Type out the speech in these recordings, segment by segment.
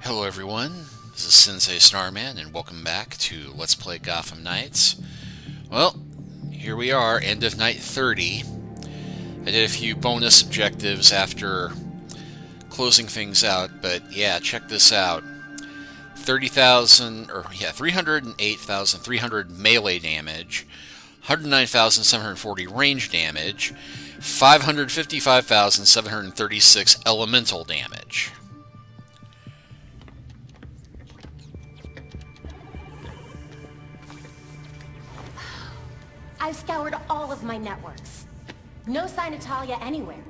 Hello everyone, this is Sensei Starman, and welcome back to Let's Play Gotham Knights. Well, here we are, end of night 30. I did a few bonus objectives after closing things out, but yeah, check this out. 308,300 melee damage, 109,740 range damage, 555,736 elemental damage. I've scoured all of my networks. No sign of Talia anywhere.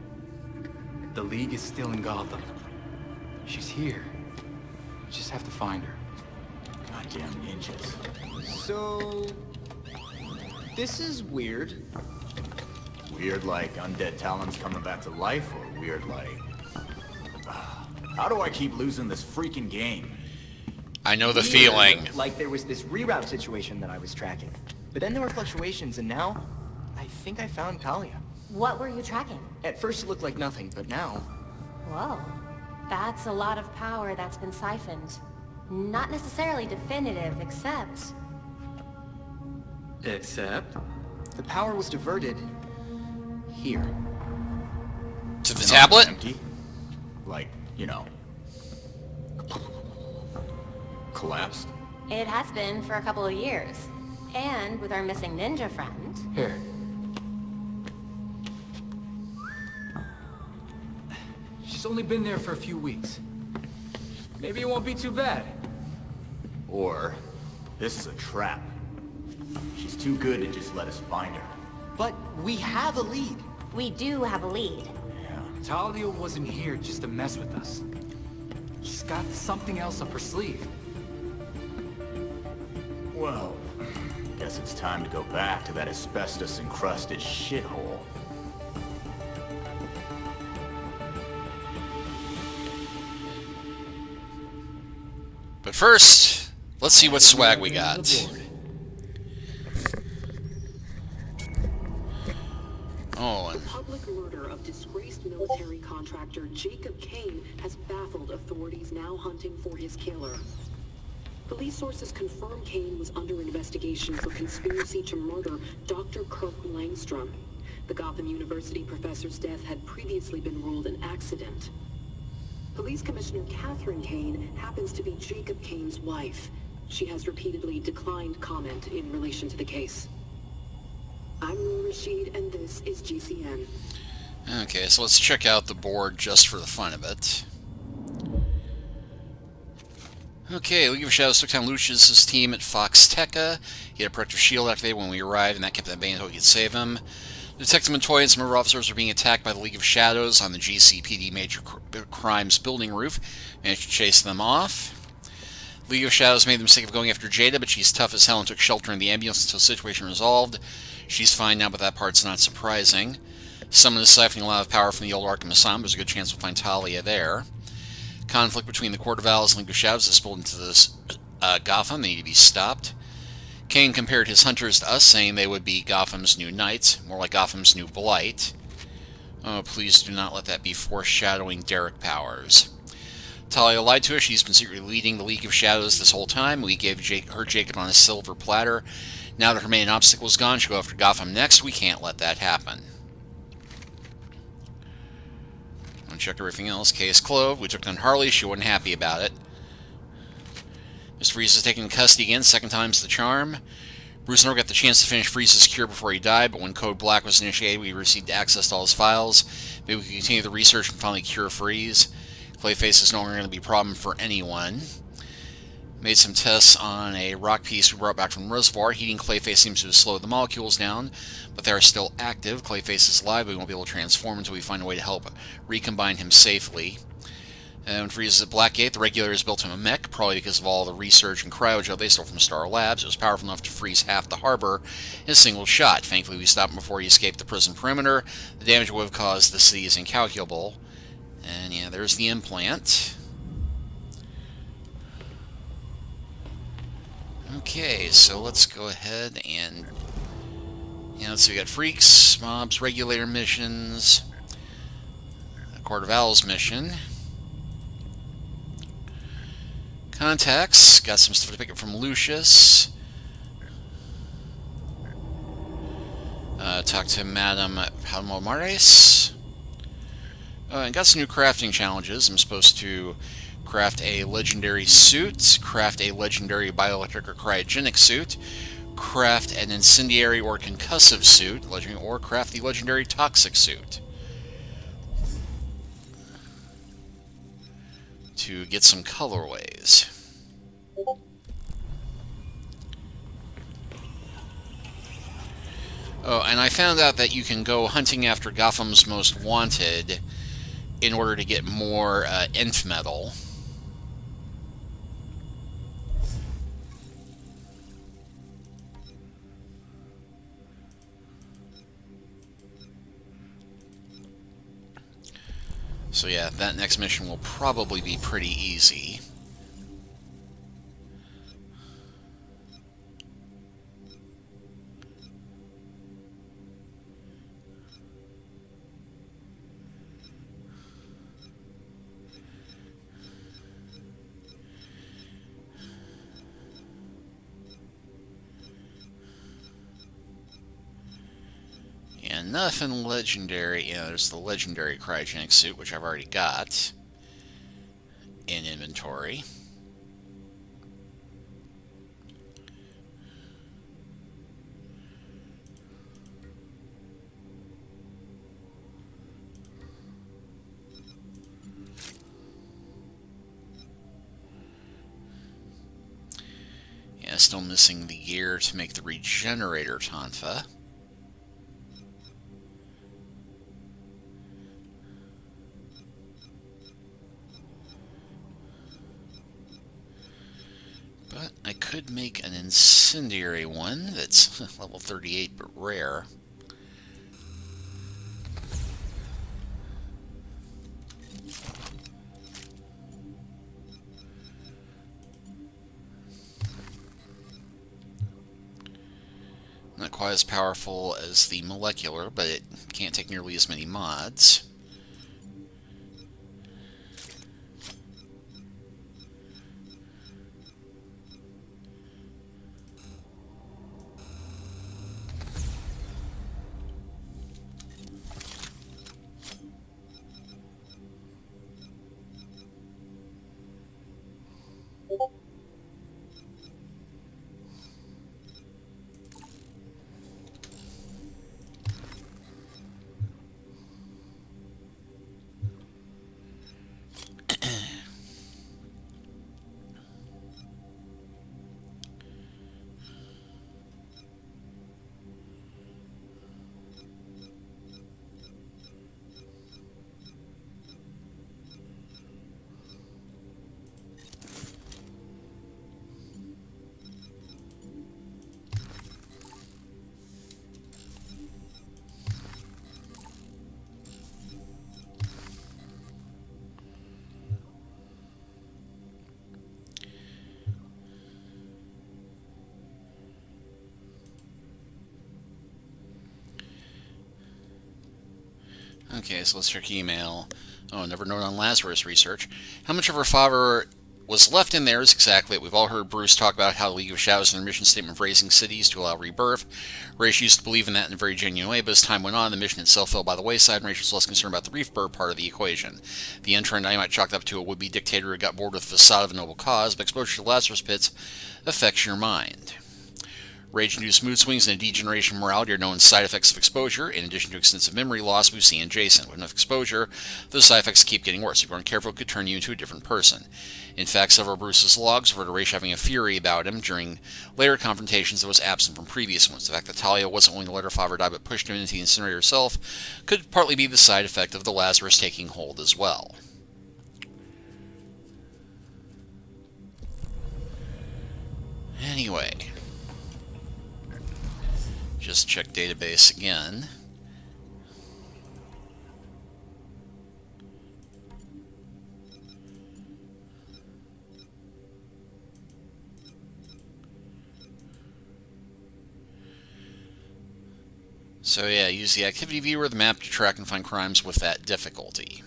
The League is still in Gotham. She's here. We just have to find her. Goddamn ninjas. So... this is weird. Weird like undead talents coming back to life, or weird like... how do I keep losing this freaking game? I know the feeling. Like there was this reroute situation that I was tracking. But then there were fluctuations, and now, I think I found Talia. What were you tracking? At first it looked like nothing, but now... Whoa. That's a lot of power that's been siphoned. Not necessarily definitive, except... Except? The power was diverted... here. To the tablet? Empty? Like, you know... collapsed? It has been for a couple of years. And with our missing ninja friend... Here. She's only been there for a few weeks. Maybe it won't be too bad. Or... this is a trap. She's too good to just let us find her. But we have a lead. We do have a lead. Yeah. Talia wasn't here just to mess with us. She's got something else up her sleeve. Well... guess it's time to go back to that asbestos-encrusted shithole. But first, let's see what swag we got. Oh, The public murder of disgraced military contractor Jacob Kane has baffled authorities now hunting for his killer. Police sources confirm Kane was under investigation for conspiracy to murder Dr. Kirk Langstrom. The Gotham University professor's death had previously been ruled an accident. Police Commissioner Catherine Kane happens to be Jacob Kane's wife. She has repeatedly declined comment in relation to the case. I'm Noor Rashid, and this is GCN. okay, so let's check out the board just for the fun of it. Okay, League of Shadows took down Lucius' team at Foxteca. He had a protective shield activated when we arrived, and that kept that bane until we could save him. Detective Montoya and some other officers were being attacked by the League of Shadows on the GCPD Major Crimes building roof. Managed to chase them off. League of Shadows made the mistake of going after Jada, but she's tough as hell and took shelter in the ambulance until the situation resolved. She's fine now, but that part's not surprising. Someone is siphoning a lot of power from the old Arkham Asylum. There's a good chance we'll find Talia there. Conflict between the Court of Owls and League of Shadows has spilled into this Gotham. They need to be stopped. Kane compared his hunters to us, saying they would be Gotham's new knights, more like Gotham's new blight. Oh, please do not let that be foreshadowing Derek Powers. Talia lied to us. She's been secretly leading the League of Shadows this whole time. We gave her Jacob on a silver platter. Now that her main obstacle is gone, she'll go after Gotham next. We can't let that happen. Check everything else. Case closed. We took down Harley. She wasn't happy about it. Mr. Freeze is taken in custody again. Second time's the charm. Bruce never got the chance to finish Freeze's cure before he died, but when Code Black was initiated, we received access to all his files. Maybe we can continue the research and finally cure Freeze. Clayface is no longer going to be a problem for anyone. Made some tests on a rock piece we brought back from the reservoir. Heating Clayface seems to have slowed the molecules down, but they are still active. Clayface is alive, but we won't be able to transform until we find a way to help recombine him safely. And when Freeze is at Blackgate, the Regulators built him a mech, probably because of all the research and cryogen they stole from Star Labs. It was powerful enough to freeze half the harbor in a single shot. Thankfully, we stopped him before he escaped the prison perimeter. The damage it would have caused the city is incalculable. And yeah, there's the implant. Okay, so let's go ahead and... yeah, let's see, we got Freaks, Mobs, Regulator missions, a Court of Owls mission. Contacts. Got some stuff to pick up from Lucius. Talk to Madame Palomares. And got some new crafting challenges. I'm supposed to craft a legendary suit, craft a legendary bioelectric or cryogenic suit, craft an incendiary or concussive suit, or craft the legendary toxic suit. To get some colorways. Oh, and I found out that you can go hunting after Gotham's Most Wanted in order to get more Nth metal. So yeah, that next mission will probably be pretty easy. And nothing legendary. Yeah, there's the legendary cryogenic suit, which I've already got in inventory. Yeah, still missing the gear to make the regenerator tonfa. But I could make an incendiary one that's level 38 but rare. Not quite as powerful as the molecular, but it can't take nearly as many mods. Okay, so let's check email. Oh, never known on Lazarus research. How much of her father was left in there is exactly it. We've all heard Bruce talk about how the League of Shadows in their mission statement of raising cities to allow rebirth. Raish used to believe in that in a very genuine way, but as time went on, the mission itself fell by the wayside, and Raish was less concerned about the rebirth part of the equation. The end trend I might chalk up to a would-be dictator who got bored with the facade of a noble cause, but exposure to Lazarus pits affects your mind. Rage-induced mood swings and a degeneration in morality are known side effects of exposure. In addition to extensive memory loss, we've seen in Jason. With enough exposure, those side effects keep getting worse. If you aren't careful, it could turn you into a different person. In fact, several of Bruce's logs refer to Raish having a fury about him during later confrontations that was absent from previous ones. The fact that Talia wasn't willing to let her father die but pushed him into the incinerator herself could partly be the side effect of the Lazarus taking hold as well. Anyway, just check database again. So yeah, use the activity viewer of the map to track and find crimes with that difficulty.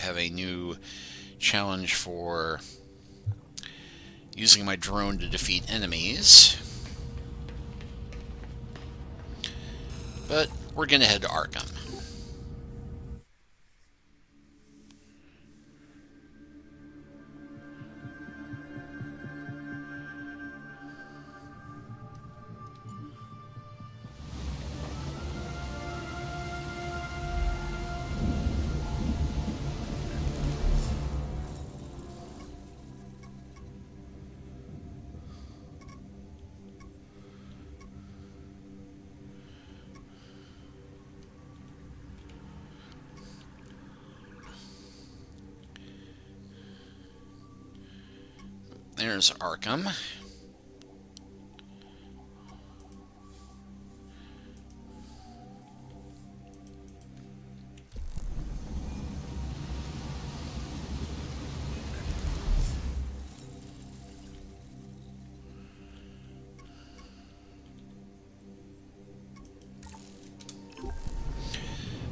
have a new challenge for using my drone to defeat enemies. But we're going to head to Arkham. There's Arkham.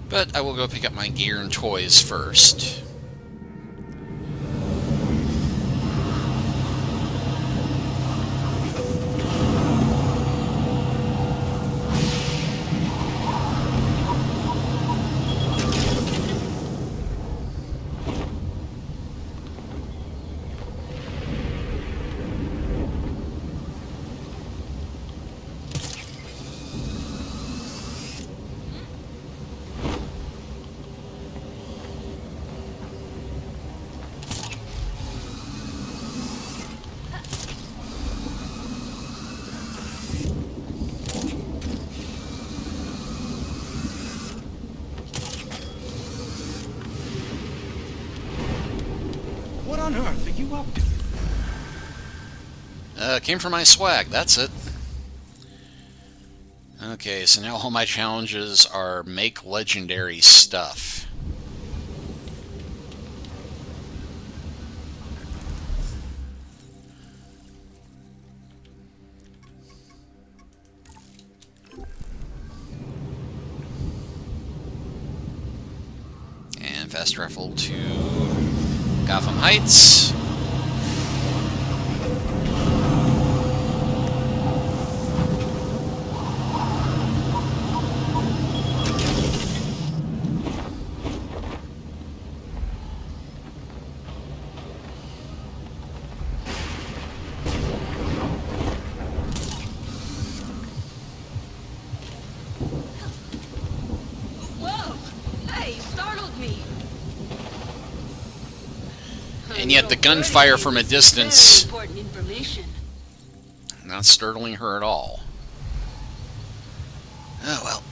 But I will go pick up my gear and toys first. What on earth are you up to? Came for my swag, that's it. Okay, so now all my challenges are make legendary stuff. And fast travel to Gotham Heights. Whoa! Hey, you startled me! And yet the gunfire from a distance, Very important information. not startling her at all. Oh well.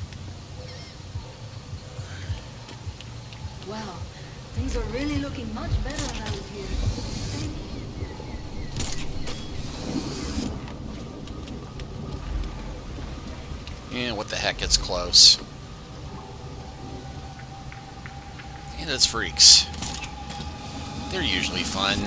Wow, things are really looking much better around here. Yeah, what the heck, it's close. Yeah, that's freaks. They're usually fun.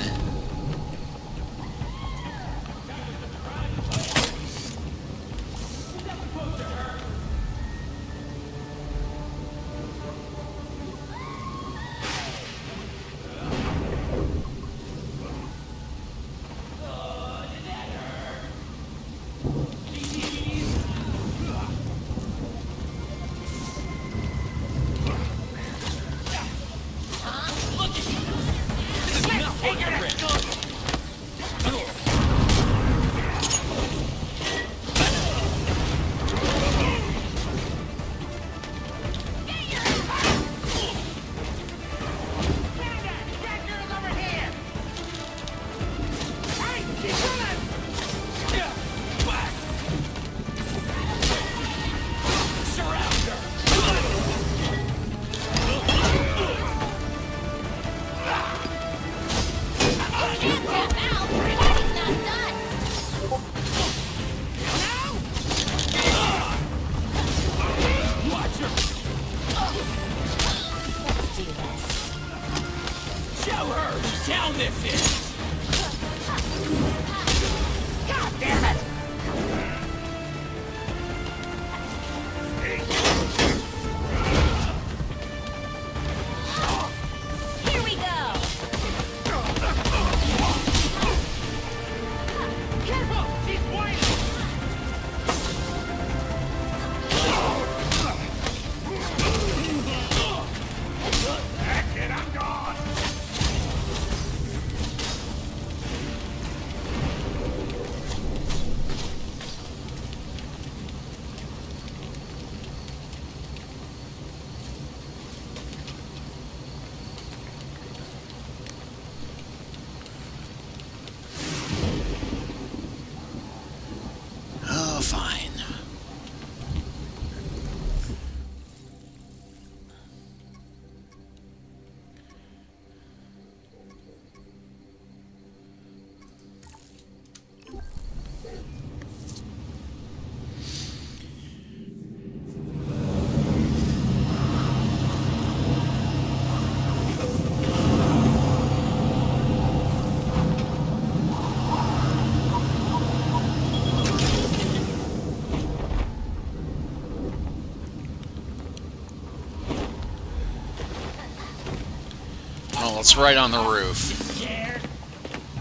Let's ride on the roof.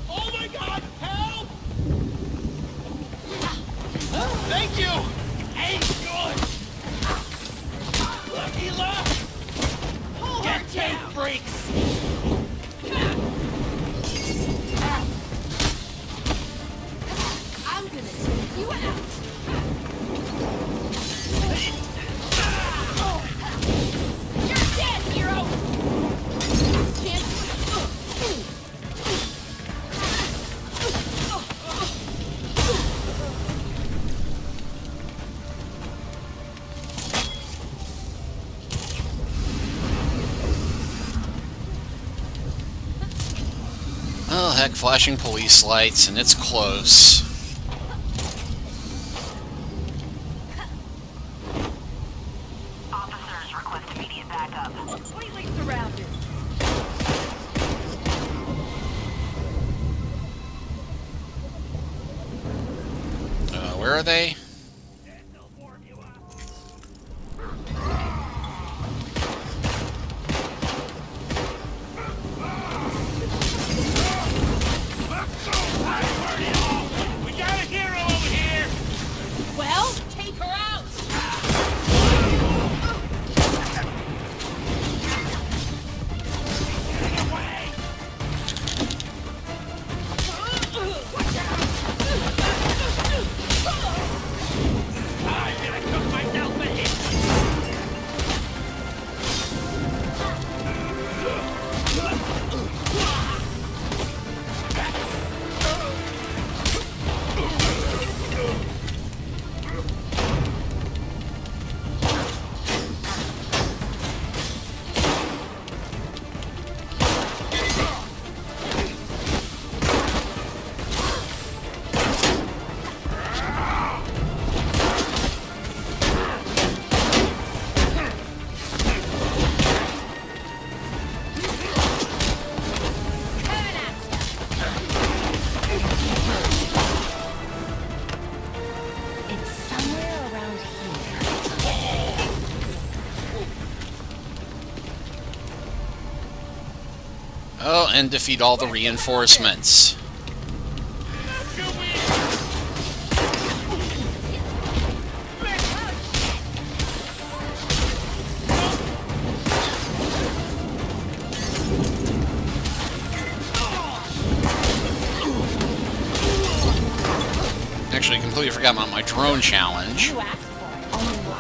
Oh my God! Help! Thank you. Ain't good. Lucky luck. Get tank freaks. I'm gonna take you out. You're dead, hero. Oh, heck, flashing police lights, and it's close. Officers request immediate backup. Completely surrounded. Where are they? We got a hero over here. Well, take her out. I'm gonna cook myself a hit. It's somewhere around here. Oh, and defeat all the reinforcements. Actually, I completely forgot about my drone challenge. You asked for it. Only one.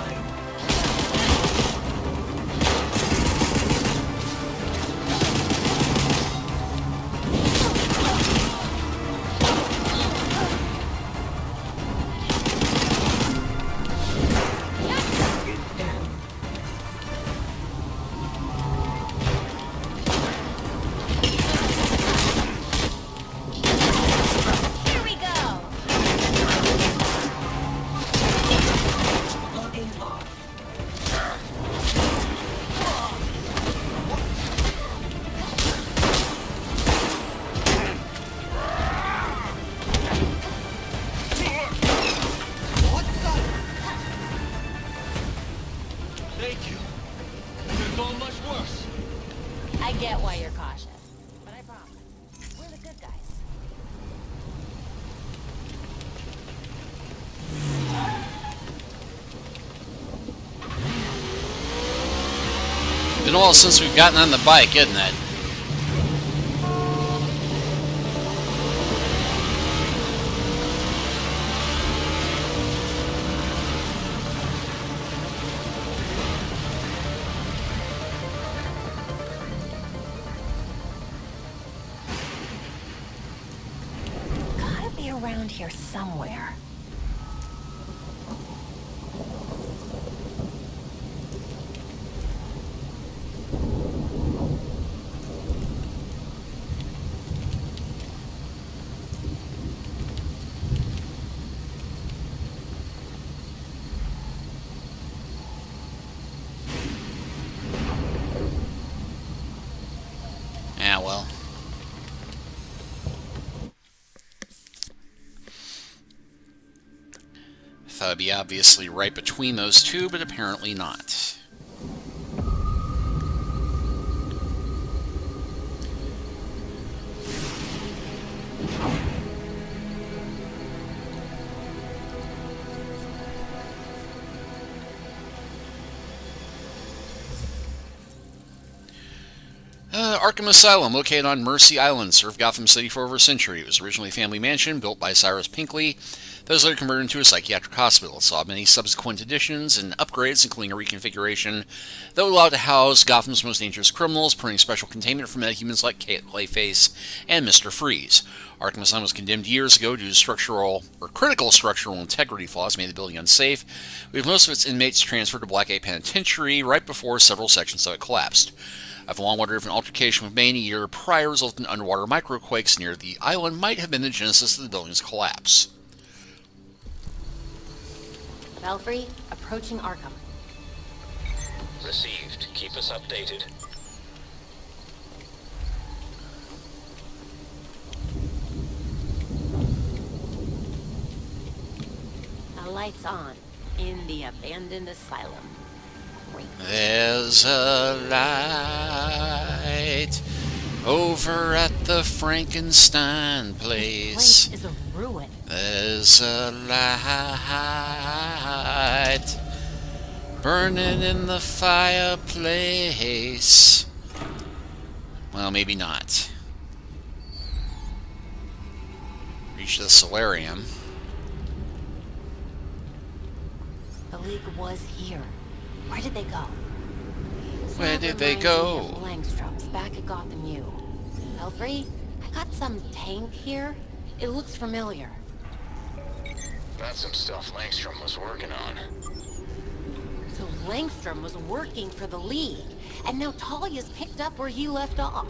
Here we go. Thank you. Could have gone much worse. I get why you're cautious, but I promise, we're the good guys. Been a while since we've gotten on the bike, isn't it? Gotta be around here somewhere. Yeah, well. Thought it'd be obviously right between those two, but apparently not. Arkham Asylum, located on Mercy Island, served Gotham City for over a century. It was originally a family mansion built by Cyrus Pinkley that was later converted into a psychiatric hospital. It saw many subsequent additions and upgrades, including a reconfiguration that would allow it to house Gotham's most dangerous criminals, permitting special containment for metahumans like Clayface and Mr. Freeze. Arkham Asylum was condemned years ago due to critical structural integrity flaws made the building unsafe, with most of its inmates transferred to Blackgate Penitentiary right before several sections of it collapsed. I've long wondered if an altercation with Bane a year prior resulted in underwater microquakes near the island might have been the genesis of the building's collapse. Belfry, approaching Arkham. Received. Keep us updated. The lights on in the abandoned asylum. Great. There's a light over at the Frankenstein This place. place is a ruin. There's a light burning in the fireplace. Well, maybe not. Reach the solarium. The League was here. Where did they go? Where did they Reminds go? me of Langstrom's back at Gotham U. Belfry, I got some tank here. It looks familiar. That's some stuff Langstrom was working on. So Langstrom was working for the League, and now Talia's picked up where he left off.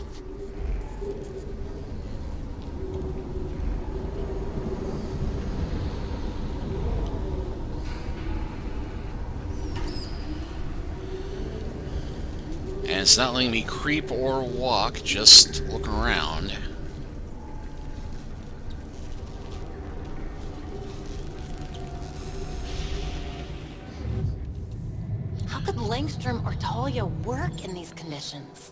And it's not letting me creep or walk, just look around. How could Langstrom or Talia work in these conditions?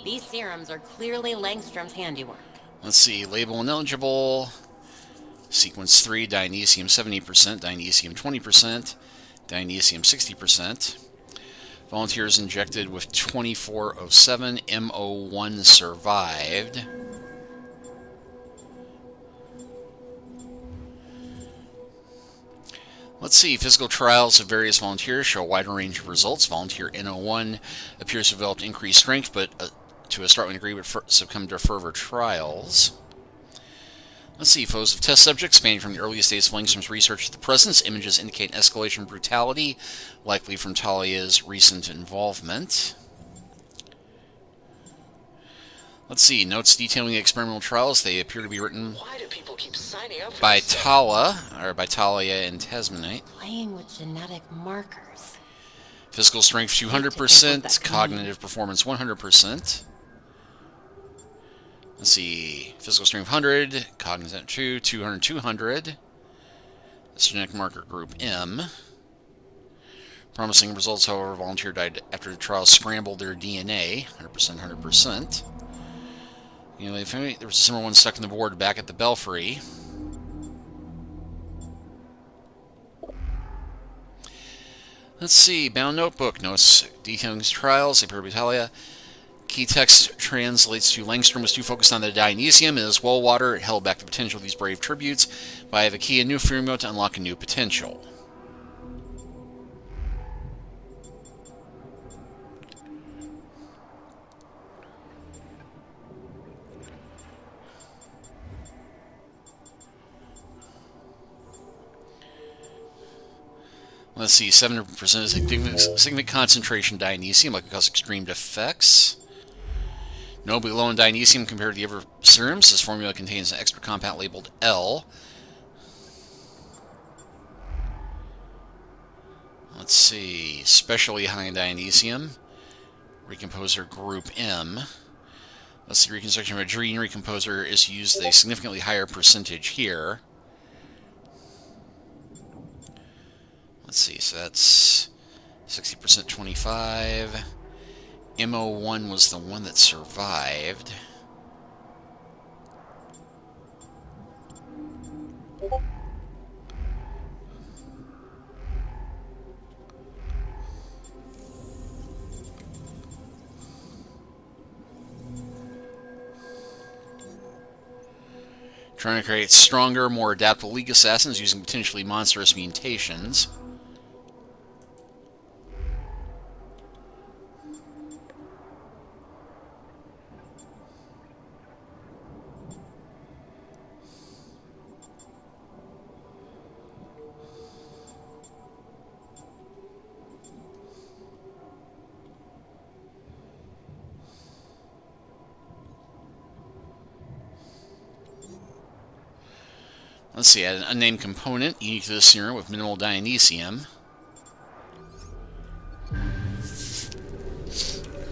These serums are clearly Langstrom's handiwork. Let's see, label ineligible. Sequence 3, Dionysium 70%, Dionysium 20%, Dionysium 60%. Volunteers injected with 2407, MO1 survived. Let's see, physical trials of various volunteers show a wider range of results. Volunteer NO1 appears to have developed increased strength, but to a startling degree would succumb to further trials. Let's see, photos of test subjects spanning from the earliest days of Langstrom's research to the present. Images indicate an escalation of brutality, likely from Talia's recent involvement. Let's see, notes detailing the experimental trials. They appear to be written Why do people keep signing up for by this stuff? by Talia and Tasmanite. Playing with genetic markers. Physical strength 200%, cognitive performance 100%. Let's see, physical strength 100, cognitive 2, 200, 200. That's genetic marker group M. Promising results, however, volunteer died after the trial scrambled their DNA, 100%, 100%. You know, there was a similar one stuck in the board back at the Belfry. Let's see, bound notebook, notes detailing his trials, appear to be Talia. Key text translates to Langstrom was too focused on the Dionysium and as well water. It held back the potential of these brave tributes, but I have a key and new formula to unlock a new potential. Let's see, 7% is significant concentration Dionysium, like it cause extreme effects. Notably low in Dionysium compared to the other serums. This formula contains an extra compound labeled L. Let's see, especially high in Dionysium. Recomposer group M. Let's see, reconstruction of a gene recomposer is used a significantly higher percentage here. Let's see, so that's 60%, 25. MO1 was the one that survived. Trying to create stronger, more adaptable League Assassins using potentially monstrous mutations. Let's see, add an unnamed component unique to the serum with minimal Dionysium.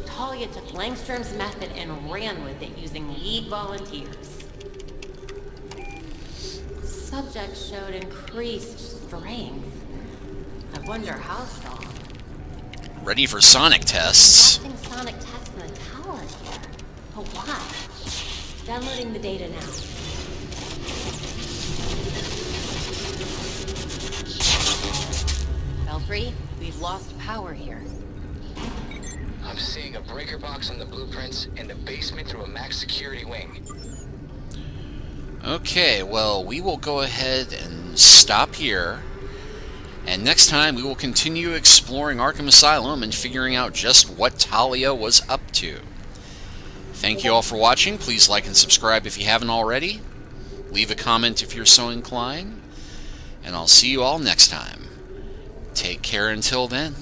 Talia took Langstrom's method and ran with it using League volunteers. Subject showed increased strength. I wonder how strong. Ready for sonic tests. Acting sonic tests in the tower here. But why? Downloading the data now. Belfry, we've lost power here. I'm seeing a breaker box on the blueprints and a basement through a max security wing. Okay, well, we will go ahead and stop here. And next time, we will continue exploring Arkham Asylum and figuring out just what Talia was up to. Thank you all for watching. Please like and subscribe if you haven't already. Leave a comment if you're so inclined. And I'll see you all next time. Take care until then.